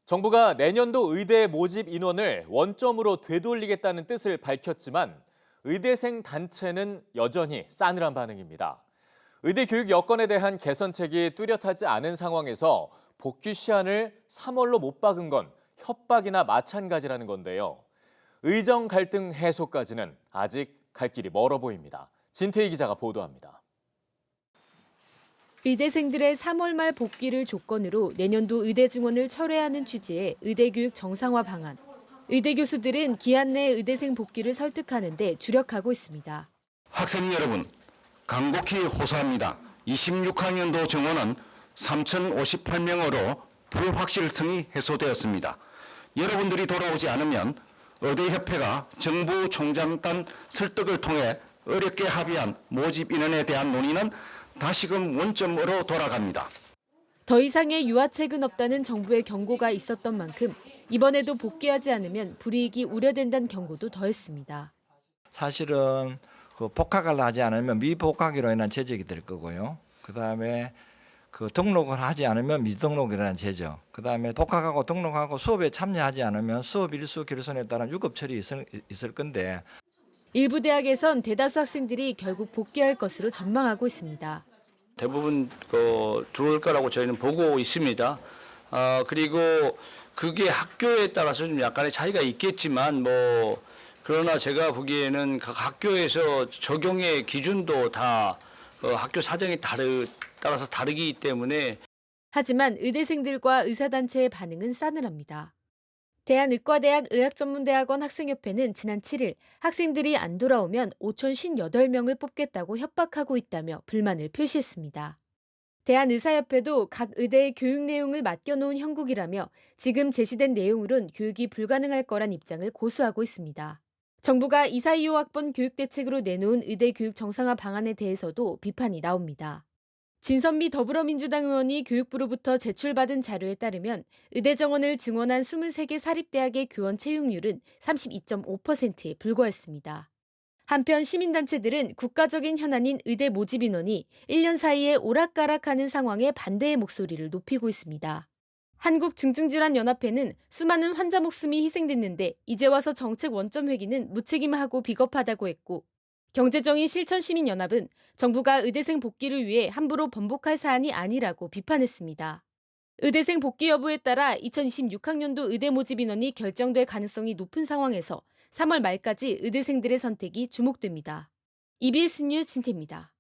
정부가 내년도 의대 모집 인원을 원점으로 되돌리겠다는 뜻을 밝혔지만 의대생 단체는 여전히 싸늘한 반응입니다. 의대 교육 여건에 대한 개선책이 뚜렷하지 않은 상황에서 복귀 시한을 3월로 못 박은 건 협박이나 마찬가지라는 건데요. 의정 갈등 해소까지는 아직 갈 길이 멀어 보입니다. 진태희 기자가 보도합니다. 의대생들의 3월 말 복귀를 조건으로 내년도 의대 증원을 철회하는 취지의 의대교육 정상화 방안. 의대 교수들은 기한 내 의대생 복귀를 설득하는 데 주력하고 있습니다. 학생 여러분, 간곡히 호소합니다. 26학년도 정원은 3,058명으로 불확실성이 해소되었습니다. 여러분들이 돌아오지 않으면 의대협회가 정부 총장단 설득을 통해 어렵게 합의한 모집 인원에 대한 논의는 다시금 원점으로 돌아갑니다. 더 이상의 유화책은 없다는 정부의 경고가 있었던 만큼 이번에도 복귀하지 않으면 불이익이 우려된다는 경고도 더했습니다. 사실은 복학을 하지 않으면 미복학으로 인한 제적이 될 거고요. 그다음에 등록을 하지 않으면 미등록이라는 제적. 그다음에 복학하고 등록하고 수업에 참여하지 않으면 수업 일수 결손에 따른 유급 처리 있을 건데. 일부 대학에선 대다수 학생들이 결국 복귀할 것으로 전망하고 있습니다. 대부분 들어올 거라고 저희는 보고 있습니다. 그리고 그게 학교에 따라서 좀 약간의 차이가 있겠지만 그러나 제가 보기에는 각 학교에서 적용의 기준도 다 학교 사정에 따라서 다르기 때문에. 하지만 의대생들과 의사단체의 반응은 싸늘합니다. 대한의과대학 의학전문대학원 학생협회는 지난 7일 학생들이 안 돌아오면 5,058명을 뽑겠다고 협박하고 있다며 불만을 표시했습니다. 대한의사협회도 각 의대의 교육 내용을 맡겨놓은 형국이라며 지금 제시된 내용으론 교육이 불가능할 거란 입장을 고수하고 있습니다. 정부가 242호학번 교육대책으로 내놓은 의대 교육 정상화 방안에 대해서도 비판이 나옵니다. 진선미 더불어민주당 의원이 교육부로부터 제출받은 자료에 따르면 의대 정원을 증원한 23개 사립대학의 교원 채용률은 32.5%에 불과했습니다. 한편 시민단체들은 국가적인 현안인 의대 모집 인원이 1년 사이에 오락가락하는 상황에 반대의 목소리를 높이고 있습니다. 한국중증질환연합회는 수많은 환자 목숨이 희생됐는데 이제 와서 정책 원점 회귀는 무책임하고 비겁하다고 했고, 경제정의 실천시민연합은 정부가 의대생 복귀를 위해 함부로 번복할 사안이 아니라고 비판했습니다. 의대생 복귀 여부에 따라 2026학년도 의대 모집 인원이 결정될 가능성이 높은 상황에서 3월 말까지 의대생들의 선택이 주목됩니다. EBS 뉴스 진태입니다.